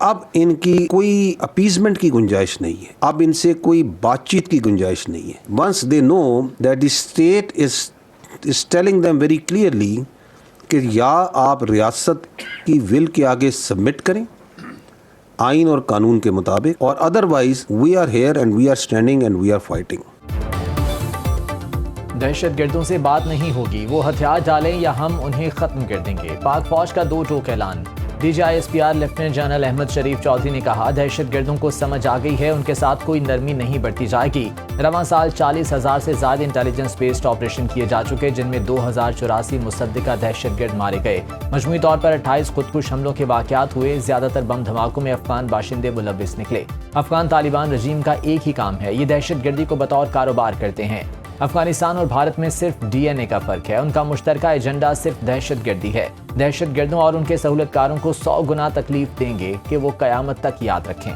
अब इनकी कोई अपीजमेंट की गुंजाइश नहीं है, अब इनसे कोई बातचीत की गुंजाइश नहीं है। Once they know that the state is telling them very clearly कि या आप रियासत की विल के आगे सबमिट करें आइन और कानून के मुताबिक, और otherwise we are here and we are standing and we are fighting. दहशतगर्दों से बात नहीं होगी, वो हथियार डालें या हम उन्हें खत्म कर देंगे। पाक फौज का दो टोक ऐलान। DGISPR lieutenant general Ahmad Sharif Chaudhry ने कहा, दहशतगर्दों को समझ आ गई है, उनके साथ कोई नरमी नहीं बरती जाएगी। रवां साल 40,000 से ज्यादा इंटेलिजेंस बेस्ड ऑपरेशन किए जा चुके, जिनमें 2084 मुसद्दिका दहशतगर्द मारे गए। मजमूई तौर पर 28 खुदकुश हमलों के वाक़यात हुए। ज्यादातर बम धमाकों में अफगान बाशिंदे मुलव्विस निकले। अफगान तालिबान रजीम का एक ही काम है, ये दहशतगर्दी को बतौर कारोबार करते हैं। अफगानिस्तान और भारत में सिर्फ DNA का फर्क है, उनका मुश्तरका एजेंडा सिर्फ दहशतगर्दी है। दहशतगर्दों और उनके सहूलतकारों को 100 गुना तकलीफ देंगे कि वो कयामत तक याद रखें।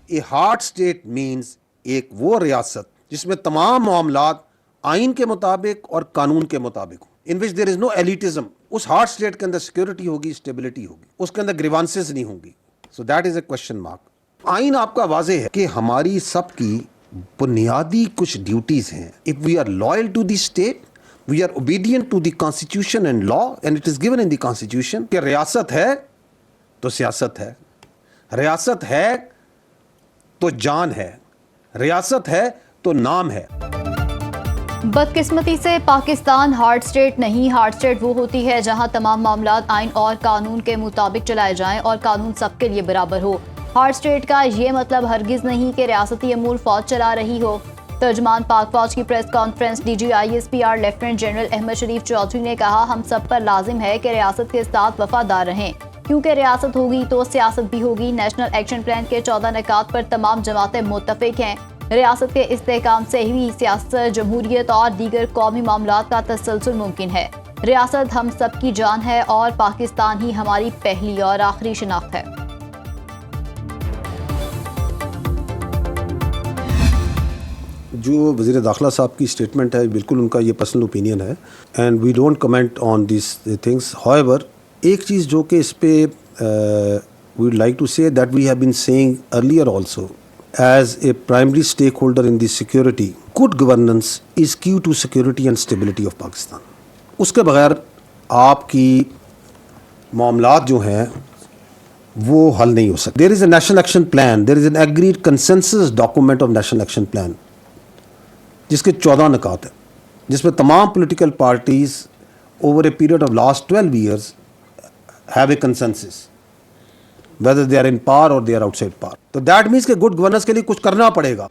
ए हार्ड स्टेट मीन्स एक वो रियासत जिसमें तमाम मामलात आइन के मुताबिक और कानून के मुताबिक हो, in which there is no elitism. उस हार्ड स्टेट के अंदर सिक्योरिटी होगी, स्टेबिलिटी होगी, उसके अंदर ग्रीवांसेस नहीं होंगी। So that is a question mark. आइन आपका वाज़ेह है कि हमारी सबकी बुनियादी कुछ ड्यूटीज हैं। If we are loyal to the state, we are obedient to the constitution and law, and it is given in the constitution कि रियासत है तो सियासत है, रियासत है तो जान है, रियासत है तो नाम है। बदकिस्मती से पाकिस्तान हार्ड स्टेट नहीं। हार्ड स्टेट वो होती है जहां तमाम मामलात आइन और कानून के मुताबिक चलाए जाएं और कानून सबके लिए बराबर हो। हार्ड स्टेट का ये मतलब हरगिज नहीं कि रियासती अमूर फौज चला रही हो। तर्जमान पाक फौज की press conference DGISPR lieutenant general Ahmad Sharif Chaudhry ने कहा, हम सब पर लाजिम है कि रियासत के साथ वफादार रहें, क्योंकि रियासत होगी तो सियासत भी होगी। नेशनल एक्शन प्लान के 14 निकात पर तमाम जमातें मुत्तफिक हैं। रियासत के इस्तेहकाम से ही सियासत, जमहूरियत और दीगर कौमी मामलात का तसलसल मुमकिन है। रियासत हम सब की जान है और पाकिस्तान ही हमारी पहली और आखिरी शिनाख्त है। जो वज़ीर दाखिला साहब की स्टेटमेंट है, बिल्कुल उनका ये पर्सनल ओपिनियन है and we don't comment on this things. However, एक चीज़ जो कि इस पे we would like to say that we have been saying earlier also, as a primary stakeholder in the security, good governance is key to security and stability of Pakistan. उसके बगैर आपकी मामलात जो हैं वो हल नहीं हो सकते। There is a national action plan, there is an agreed consensus document of national action plan, जिसके 14 निकात हैं, जिसमें तमाम political parties over a period of last 12 years have a consensus, whether they are in power or they are outside power. तो that means कि good governance के लिए कुछ करना पड़ेगा।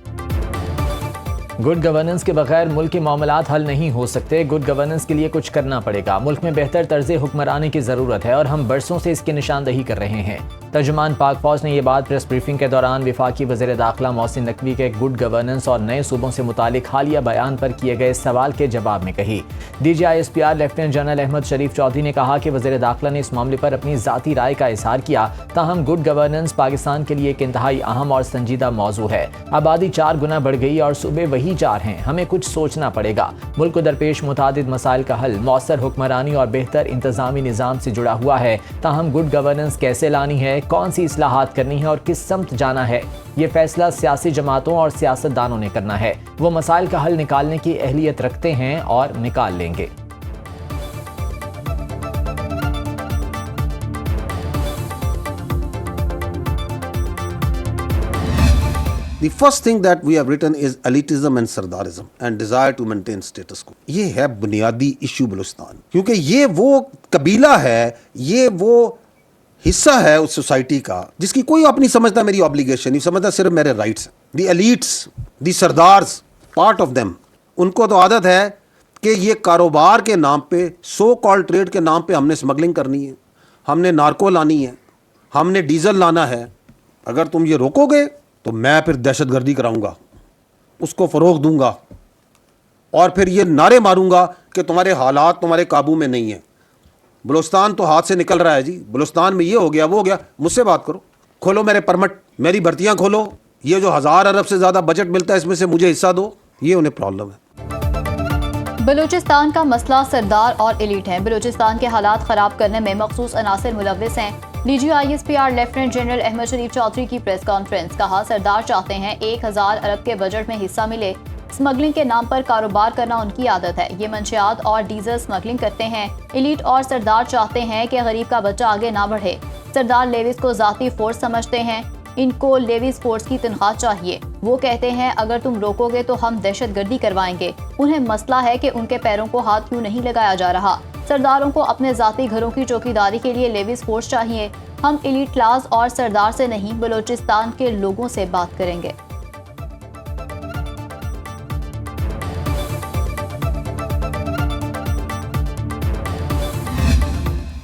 गुड गवर्नेंस के बगैर मुल्क के मामलात हल नहीं हो सकते। गुड गवर्नेंस के लिए कुछ करना पड़ेगा। मुल्क में बेहतर तर्ज हुक्मरानी की ज़रूरत है और हम बरसों से इसकी निशानदही कर रहे हैं। तर्जुमान पाक फौज ने यह बात प्रेस ब्रीफिंग के दौरान वफाकी वज़ीर दाखिला मोहसिन नकवी के गुड गवर्नेंस और नए सूबों से मुतालिक हालिया बयान पर किए गए सवाल के जवाब में कही। DGISPR lieutenant general Ahmad Sharif Chaudhry ने कहा कि वज़ीर दाखिला ने इस मामले पर अपनी ज़ाती राय का इजहार किया। ताहम गुड गवर्नेंस पाकिस्तान के लिए एक इंतहाई अहम और संजीदा मौजू है। आबादी 4 गुना बढ़ गई और सूबे वही 4 हैं। हमें कुछ सोचना पड़ेगा। मुल्क को दरपेश मुतादिद मसाइल का हल मौसर हुक्मरानी और बेहतर इंतजामी निज़ाम से जुड़ा हुआ है। ताहम गुड गवर्नेंस कैसे लानी है, कौन सी इस्लाहात करनी है और किस समत जाना है, ये फैसला सियासी जमातों और सियासतदानों ने करना है। वो मसाइल का हल निकालने की अहलियत रखते हैं और निकाल लेंगे। The first thing that we have written is elitism and सरदारिज्म and desire to maintain status quo. ये है बुनियादी इशू बलूचिस्तान, क्योंकि ये वो कबीला है, ये वो हिस्सा है उस सोसाइटी का जिसकी कोई अपनी समझता मेरी ऑब्लिगेशन नहीं समझता, सिर्फ मेरे rights. The elites, the sardars, part of them, उनको तो आदत है कि ये कारोबार के नाम पे, सो कॉल्ड ट्रेड के नाम पे हमने स्मगलिंग करनी है, हमने नार्को लानी है, हमने डीजल लाना है। अगर तुम ये रोकोगे तो मैं फिर दहशतगर्दी कराऊंगा, उसको फ़रोग दूंगा और फिर ये नारे मारूंगा कि तुम्हारे हालात तुम्हारे काबू में नहीं है। बलूचिस्तान तो हाथ से निकल रहा है जी, बलूचिस्तान में ये हो गया वो हो गया। मुझसे बात करो, खोलो मेरे परमिट, मेरी भर्तियां खोलो, ये जो 1000 अरब से ज़्यादा बजट मिलता है इसमें से मुझे हिस्सा दो। ये उन्हें प्रॉब्लम है। बलूचिस्तान का मसला सरदार और एलीट है। बलूचिस्तान के हालात खराब करने में मखसूस अनासर मुलव्विस हैं। DGISPR lieutenant general Ahmad Sharif Chaudhary की प्रेस कॉन्फ्रेंस। कहा, सरदार चाहते हैं 1000 अरब के बजट में हिस्सा मिले। स्मगलिंग के नाम पर कारोबार करना उनकी आदत है। ये मंशियात और डीजल स्मगलिंग करते हैं। एलीट और सरदार चाहते हैं कि गरीब का बच्चा आगे ना बढ़े। सरदार लेविस को जाती फोर्स समझते हैं। इनको लेविस फोर्स की तनख्वाह चाहिए। वो कहते हैं अगर तुम रोकोगे तो हम दहशतगर्दी करवाएंगे। उन्हें मसला है कि उनके पैरों को हाथ क्यों नहीं लगाया जा रहा। सरदारों को अपने जाती घरों की चौकीदारी के लिए लेविस फोर्स चाहिए। हम एलीट क्लास और सरदार से नहीं, बलूचिस्तान के लोगों से बात करेंगे।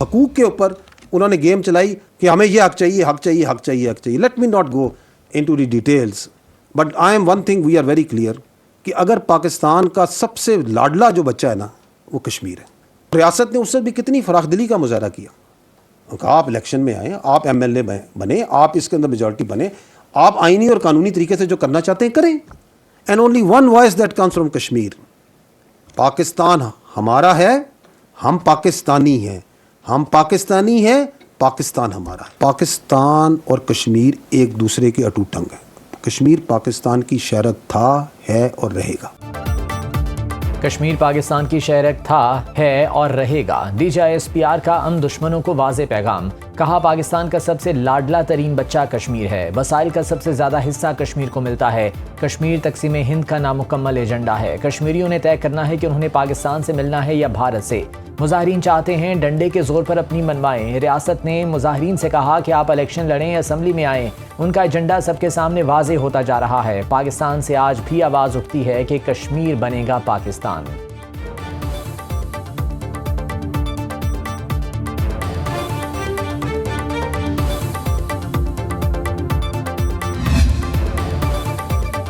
हकूक के ऊपर उन्होंने गेम चलाई कि हमें ये हक चाहिए, हक चाहिए, हक चाहिए, हक चाहिए। Let me not go into the details, but I am one thing we are very clear कि अगर पाकिस्तान का सबसे लाडला जो बच्चा है ना, वो कश्मीर है। रियासत ने उससे भी कितनी फराखदिली का मुजाहरा किया। कहा आप इलेक्शन में आए, आप MLA बने, आप इसके अंदर मेजॉरिटी बने, आप आईनी और कानूनी तरीके से जो करना चाहते हैं करें। And only one voice that comes from Kashmir. Pakistan हमारा है, हम पाकिस्तानी हैं, हम पाकिस्तानी हैं, पाकिस्तान हमारा। पाकिस्तान और कश्मीर एक दूसरे के अटूट अंग हैं। कश्मीर पाकिस्तान की शहरत था, है और रहेगा। कश्मीर पाकिस्तान की शहरत था, है और रहेगा। DGISPR का हम दुश्मनों को वाज़े पैगाम। कहा, पाकिस्तान का सबसे लाडला तरीन बच्चा कश्मीर है। वसाइल का सबसे ज़्यादा हिस्सा कश्मीर को मिलता है। कश्मीर तकसीम हिंद का नामुकम्मल एजेंडा है। कश्मीरियों ने तय करना है कि उन्होंने पाकिस्तान से मिलना है या भारत से। मुजाहिरीन चाहते हैं डंडे के जोर पर अपनी मनवाएं। रियासत ने मुजाहिरीन से कहा कि आप इलेक्शन लड़ें, असम्बली में आएँ। उनका एजेंडा सबके सामने वाज़े होता जा रहा है। पाकिस्तान से आज भी आवाज़ उठती है कि कश्मीर बनेगा पाकिस्तान।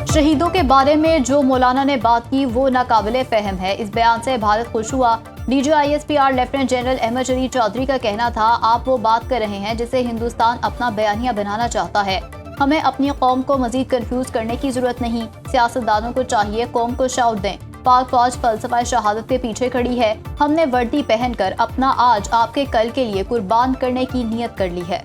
शहीदों के बारे में जो मौलाना ने बात की वो नाकाबिले फहम है। इस बयान से भारत खुश हुआ। DGISPR lieutenant general Ahmad Sharif Chaudhary का कहना था, आप वो बात कर रहे हैं जिसे हिंदुस्तान अपना बयानिया बनाना चाहता है। हमें अपनी कौम को मजीद कंफ्यूज करने की जरूरत नहीं। सियासतदानों को चाहिए कौम को शाउट दें। पाक फौज फलसफा शहादत के पीछे खड़ी है। हमने वर्दी पहनकर अपना आज आपके कल के लिए कुर्बान करने की नीयत कर ली है।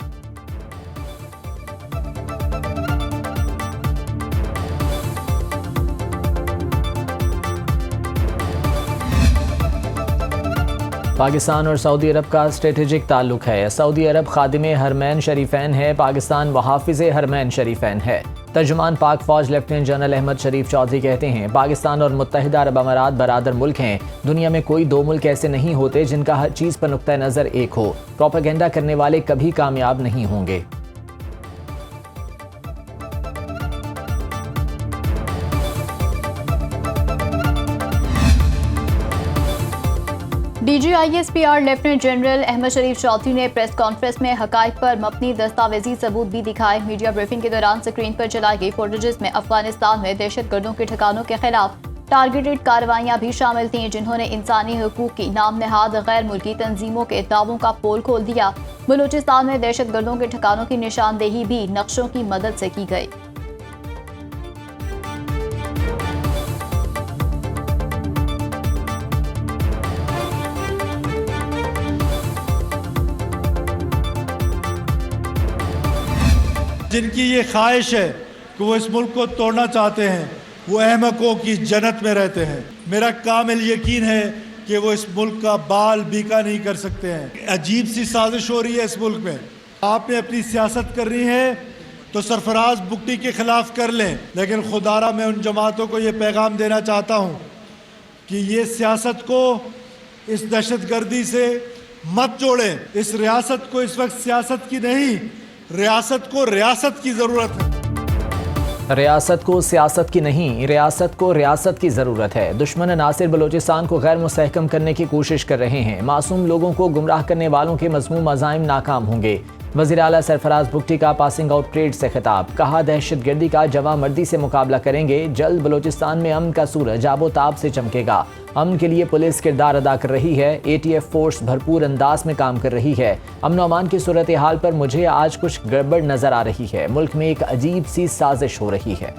पाकिस्तान और सऊदी अरब का स्ट्रेटेजिक ताल्लुक है। सऊदी अरब खादिम हरमैन शरीफैन है, पाकिस्तान वहाफिज हरमैन शरीफैन है। तर्जुमान पाक फौज लेफ्टिनेंट जनरल अहमद शरीफ चौधरी कहते हैं, पाकिस्तान और मुत्तहिदा अरब अमारात बरादर मुल्क हैं। दुनिया में कोई दो मुल्क ऐसे नहीं होते जिनका हर चीज़ पर नुक्ता नज़र एक हो। प्रोपेगेंडा करने वाले कभी कामयाब नहीं होंगे। DGISPR lieutenant general Ahmad Sharif Chaudhry ने प्रेस कॉन्फ्रेंस में हकाइक पर मबनी दस्तावेजी सबूत भी दिखाए। मीडिया ब्रीफिंग के दौरान स्क्रीन पर चलाई गई फुटेजेस में अफगानिस्तान में दहशतगर्दों के ठिकानों के खिलाफ टारगेटेड कार्रवाइयां भी शामिल थीं, जिन्होंने इंसानी हुकूक की नाम नहाद गैर मुल्की तंजीमों के दावों का पोल खोल दिया। बलूचिस्तान में दहशतगर्दों के ठिकानों की निशानदेही भी नक्शों की मदद से की गई। जिनकी ये ख्वाहिश है कि वो इस मुल्क को तोड़ना चाहते हैं, वो अहमकों की जन्नत में रहते हैं। मेरा कामिल यकीन है कि वो इस मुल्क का बाल बीका नहीं कर सकते हैं। अजीब सी साजिश हो रही है इस मुल्क में। आपने अपनी सियासत करनी है तो सरफराज बुकटी के खिलाफ कर लें, लेकिन खुदारा मैं उन जमातों को ये पैगाम देना चाहता हूँ कि ये सियासत को इस दहशतगर्दी से मत जोड़ें। इस रियासत को इस वक्त सियासत की नहीं, रियासत को रियासत की जरूरत है। रियासत को सियासत की नहीं, रियासत को रियासत की ज़रूरत है। दुश्मन नासिर बलूचिस्तान को गैर मुस्तहकम करने की कोशिश कर रहे हैं। मासूम लोगों को गुमराह करने वालों के मज़मूम अज़ाइम नाकाम होंगे। वज़ीर आला सरफराज बुगटी का पासिंग आउट परेड से खिताब। कहा, दहशतगर्दी का जवामर्दी से मुकाबला करेंगे। जल्द बलूचिस्तान में अमन का सूरज आबोताब से चमकेगा। अमन के लिए पुलिस किरदार अदा कर रही है। ATF फोर्स भरपूर अंदाज में काम कर रही है। अमन अमान की सूरत हाल पर मुझे आज कुछ गड़बड़ नजर आ रही है। मुल्क में एक अजीब सी साजिश हो रही है।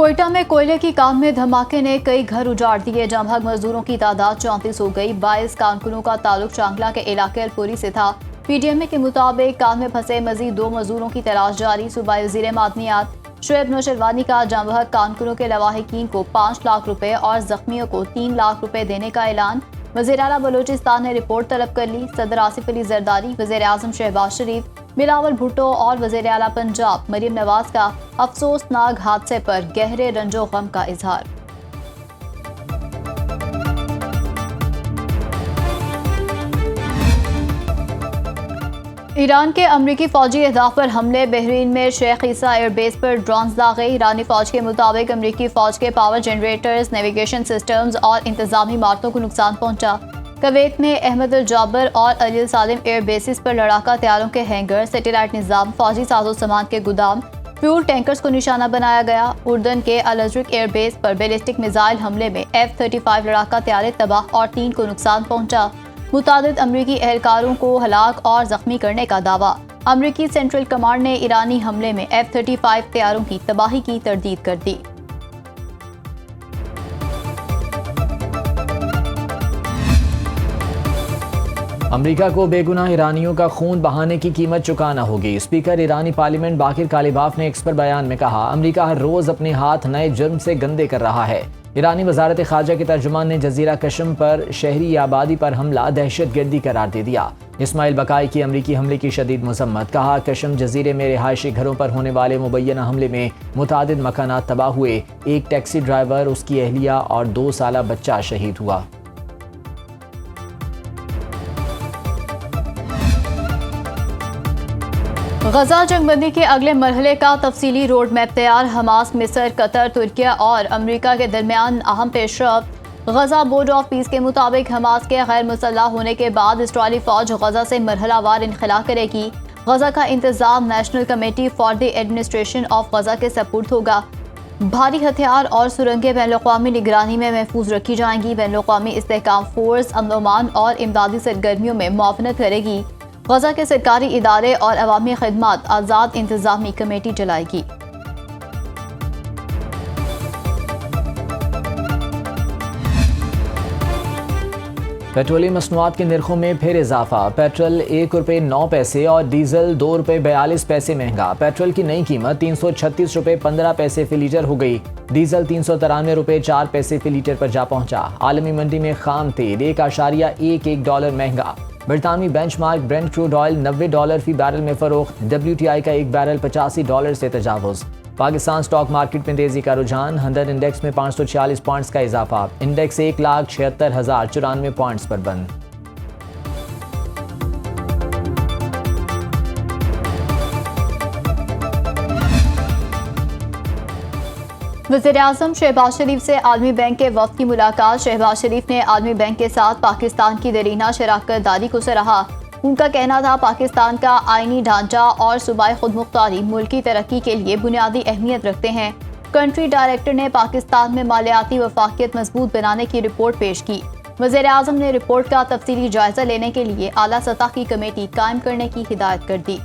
कोयटा में कोयले की कान में धमाके ने कई घर उजाड़ दिए। जमभग मजदूरों की तादाद 34 हो गई। 22 कारकुनों का ताल्लुक चांगला के इलाके अलपुरी से था। पीडीएमए के मुताबिक कान में फंसे मजीद 2 मजदूरों की तलाश जारी। सूबाई वज़ीर मादनियात शुएब नौशरवानी का जमभग कारकुनों के लवाहिकीन को 5 लाख रुपए और जख्मियों को 3 लाख रुपए देने का ऐलान। वज़ीर आला बलूचिस्तान ने रिपोर्ट तलब कर ली। सदर आसिफ अली जरदारी, वज़ीर आज़म शहबाज शरीफ, बिलावल भुट्टो और वज़ीर आला पंजाब मरीम नवाज का अफसोसनाक हादसे पर गहरे रंजो गम का इजहार। ईरान के अमरीकी फौजी अहदाफ पर हमले। बहरीन में शेख ईसा एयरबेस पर ड्रोन्स दागे। ईरानी फौज के मुताबिक अमरीकी फौज के पावर जनरेटर्स, नेविगेशन सिस्टम्स और इंतजामी इमारतों को नुकसान पहुंचा। कुवैत में अहमद अल जाबर और अली सालिम एयरबेसिस पर लड़ाका तैयारों के हैंगर, सैटेलाइट निज़ाम, फौजी साजो सामान के गोदाम, फ्यूल टैंकर्स को निशाना बनाया गया। उर्दन के अल अज़रक एयरबेस पर बैलिस्टिक मिसाइल हमले में F-35 लड़ाका तैयारे तबाह और 3 को नुकसान पहुंचा। मुतादिद अमरीकी एहलकारों को हलाक और जख्मी करने का दावा। अमरीकी सेंट्रल कमांड ने ईरानी हमले में F-35 तैयारों की तबाही की तरदीद कर दी। अमेरिका को बेगुनाह ईरानियों का खून बहाने की कीमत चुकाना होगी। स्पीकर ईरानी पार्लियामेंट बाकिर कालिबाफ ने एक्स पर बयान में कहा, अमेरिका हर रोज अपने हाथ नए जुर्म से गंदे कर रहा है। ईरानी वजारत खारजा के तर्जुमान ने जजीरा कशम पर शहरी आबादी पर हमला दहशतगर्दी करार दे दिया। इस्माइल बकाई की अमरीकी हमले की शदीद मजम्मत। कहा, कशम जजीरे में रिहायशी घरों पर होने वाले मुबैना हमले में मुतादिद मकानात तबाह हुए। एक टैक्सी ड्राइवर, उसकी अहलिया और 2 साला बच्चा शहीद हुआ। गजा जंगबंदी के अगले मरहले का तफसीली रोड मैप तैयार। हमास, मिस्र, कतर, तुर्किया और अमेरिका के दरमियान अहम पेशरफ्त। गजा बोर्ड ऑफ पीस के मुताबिक हमास के गैर मुसल्लह होने के बाद इसराइली फौज गजा से मरहलावार इनखला करेगी। गजा का इंतजाम national committee for the administration of Gaza के सपुर्द होगा। भारी हथियार और सुरंगें बैनुल-अक़वामी निगरानी में महफूज रखी जाएंगी। बैनुल-अक़वामी इस्तेहकाम फोर्स अमन और इमदादी सरगर्मियों में मुआवनत करेगी। गजा के सरकारी इदारे और अवामी खिदमत आज़ाद इंतजामी कमेटी चलाएगी। पेट्रोलियम मसनूआत के निर्खों में फिर इजाफा। पेट्रोल ₹1.09 और डीजल ₹2.42 महंगा। पेट्रोल की नई कीमत ₹336.15 फी लीटर हो गई। डीजल ₹393.04 फी लीटर पर जा पहुंचा। आलमी मंडी में खाम तेल $1.11 महंगा। बरतानवी बेंचमार्क ब्रेंट क्रूड ऑयल $90 फी बैरल में फरोख्त। WTI का एक बैरल $85 से तजावुज़। पाकिस्तान स्टॉक मार्केट में तेजी का रुझान। 100 इंडेक्स में 546 पॉइंट्स का इजाफा। इंडेक्स 1,76,094 पॉइंट्स पर बंद। वज़ीर आज़म शहबाज शरीफ से आलमी बैंक के वफ़द की मुलाकात। शहबाज शरीफ ने आलमी बैंक के साथ पाकिस्तान की देरीना शराकत दारी को सराहा। उनका कहना था, पाकिस्तान का आईनी ढांचा और सूबाई खुदमुख्तारी मुल्क की तरक्की के लिए बुनियादी अहमियत रखते हैं। कंट्री डायरेक्टर ने पाकिस्तान में मालियाती वफाकियत मजबूत बनाने की रिपोर्ट पेश की। वज़ीर आज़म ने रिपोर्ट का तफसीली जायजा लेने के लिए आला सतह की कमेटी कायम करने की हिदायत कर दी।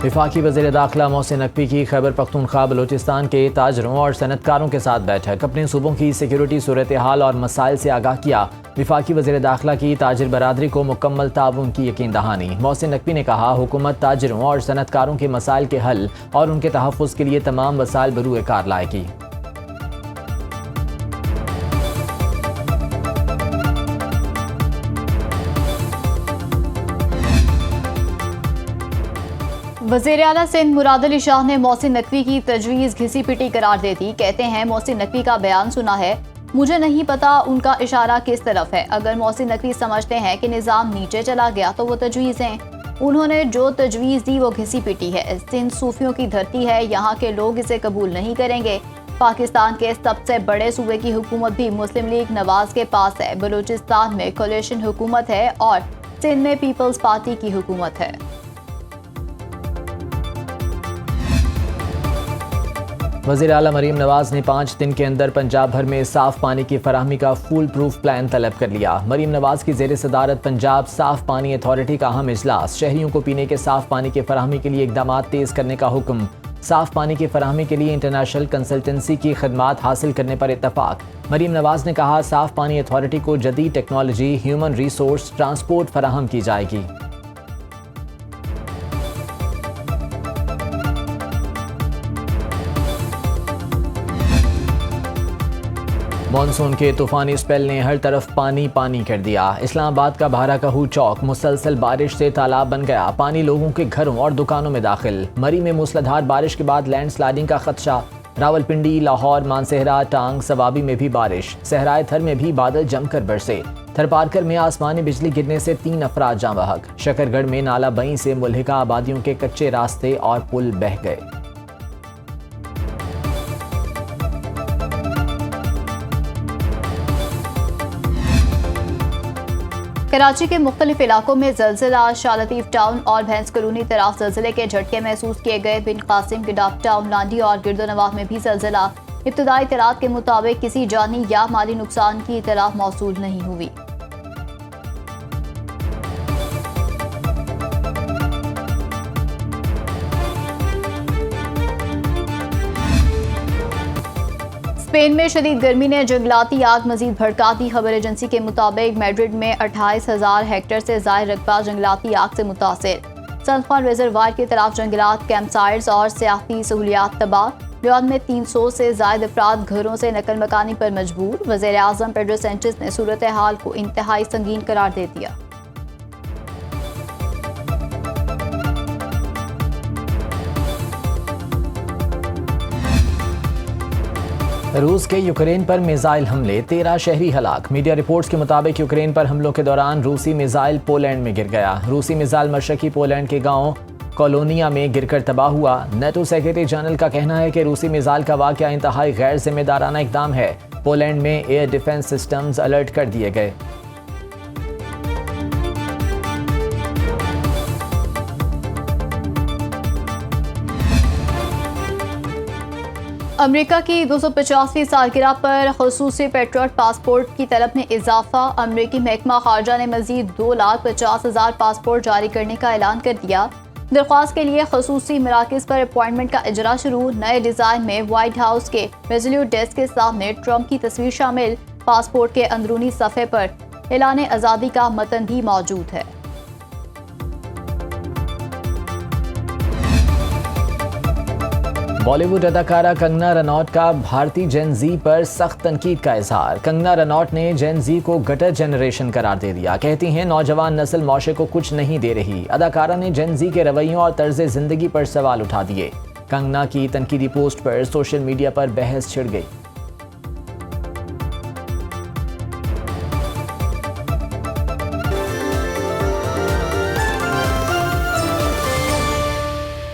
वफाकी वज़ीर दाखिला मोहसिन नकवी की खैबर पख्तूनख्वा बलूचिस्तान के ताजरों और सनतकारों के साथ बैठक। अपने सूबों की सिक्योरिटी सूरत हाल और मसाइल से आगाह किया। वफाकी वज़ीर दाखिला की ताजिर बरादरी को मुकम्मल ताउन की यकीन दहानी। मोहसिन नकवी ने कहा, हुकूमत ताजिरों और सनतकारों के मसाइल के हल और उनके तहफ़्फ़ुज़ के लिए तमाम वसाइल बरूए कार लाएगी। वज़ीर आला सिंध मुराद अली शाह ने मोहसिन नकवी की तजवीज़ घिसी पिटी करार दे दी। कहते हैं, मोहसिन नकवी का बयान सुना है, मुझे नहीं पता उनका इशारा किस तरफ है। अगर मोहसिन नकवी समझते हैं कि निज़ाम नीचे चला गया तो वो तजवीज़ हैं। उन्होंने जो तजवीज़ दी वो घिसी पिटी है। सिंध सूफियों की धरती है, यहाँ के लोग इसे कबूल नहीं करेंगे। पाकिस्तान के सबसे बड़े सूबे की हुकूमत भी मुस्लिम लीग नवाज के पास है। बलूचिस्तान में कोलिशन हुकूमत है और सिंध में पीपल्स पार्टी की हुकूमत है। वज़ीर आला मरीम नवाज ने 5 दिन के अंदर पंजाब भर में साफ पानी की फराहमी का फुल प्रूफ प्लान तलब कर लिया। मरीम नवाज की ज़ेर सदारत पंजाब साफ पानी अथॉरिटी का अहम इजलास। शहरियों को पीने के साफ पानी की फराहमी के लिए इकदाम तेज़ करने का हुक्म। साफ पानी की फराहमी के लिए इंटरनेशनल कंसल्टेंसी की खदमात हासिल करने पर इत्तफाक। मरीम नवाज ने कहा, साफ पानी अथॉरिटी को जदीद टेक्नोलॉजी, ह्यूमन रिसोर्स, ट्रांसपोर्ट फराहम की जाएगी। मॉनसून के तूफानी स्पेल ने हर तरफ पानी पानी कर दिया। इस्लामाबाद का भारा कहू चौक मुसलसल बारिश से तालाब बन गया। पानी लोगों के घरों और दुकानों में दाखिल। मरी में मूसलाधार बारिश के बाद लैंडस्लाइडिंग का खदशा। रावलपिंडी, लाहौर, मानसेहरा, टांग, सवाबी में भी बारिश। सहराए थर में भी बादल जमकर बरसे। थरपारकर में आसमानी बिजली गिरने से 3 अफराद जाँ बहक। शकरगढ़ में नाला बई से मुल्हिका आबादियों के कच्चे रास्ते और पुल बह गए। कराची के मुख्तलिफ इलाकों में जलजिला। शाह लतीफ टाउन और भैंस कॉलोनी तरफ जलजिले के झटके महसूस किए गए। बिन कासिम, गिडाफ टाउन, लांडी और गिरदोनवाह में भी जलजिला। इब्तदाई इत्तलात के मुताबिक किसी जानी या माली नुकसान की इत्तला मौसूल नहीं हुई। स्पेन में शदीद गर्मी ने जंगलाती आग मजीद भड़का दी। खबर एजेंसी के मुताबिक मैड्रिड में 28,000 हेक्टेयर से ज़ायद रकबा जंगलाती आग से मुतासिर। सनखान रिजर्वायर की तरफ जंगलात, कैंपसाइट्स और सियाहती सहूलियात तबाह। लियोन में 300 से ज़ायद अफराद घरों से नकल मकानी पर मजबूर। वज़ीर आज़म पेड्रो सेंचेस ने सूरत हाल को इंतहाई संगीन करार दे दिया। रूस के यूक्रेन पर मिसाइल हमले, 13 शहरी हलाक। मीडिया रिपोर्ट्स के मुताबिक यूक्रेन पर हमलों के दौरान रूसी मिसाइल पोलैंड में गिर गया। रूसी मिसाइल मशरकी पोलैंड के गांव कॉलोनिया में गिरकर तबाह हुआ। नेटो सेक्रेटरी जनरल का कहना है कि रूसी मिसाइल का वाकया इंतहाई गैर जिम्मेदाराना इकदाम है। पोलैंड में एयर डिफेंस सिस्टम्स अलर्ट कर दिए गए। अमेरिका की 250वीं सालगिरह पर खसूसी पेट्रियट पासपोर्ट की तलब में इजाफा। अमेरिकी महकमा खारजा ने मजीद 2,50,000 पासपोर्ट जारी करने का ऐलान कर दिया। दरख्वास्त के लिए खसूसी मराकज़ पर अपॉइंटमेंट का इजरा शुरू। नए डिज़ाइन में व्हाइट हाउस के रेजोल्यूट डेस्क के सामने ट्रंप की तस्वीर शामिल। पासपोर्ट के अंदरूनी सफ़े पर ऐलान आज़ादी का मतन भी मौजूद है। बॉलीवुड अदाकारा कंगना रनौत का भारतीय जेन जी पर सख्त तनकीद का इजहार। कंगना रनौत ने जेन जी को गटर जनरेशन करार दे दिया। कहती हैं नौजवान नस्ल माशरे को कुछ नहीं दे रही। अदाकारा ने जेन जी के रवैयों और तर्ज जिंदगी पर सवाल उठा दिए। कंगना की तनकीदी पोस्ट पर सोशल मीडिया पर बहस छिड़ गई।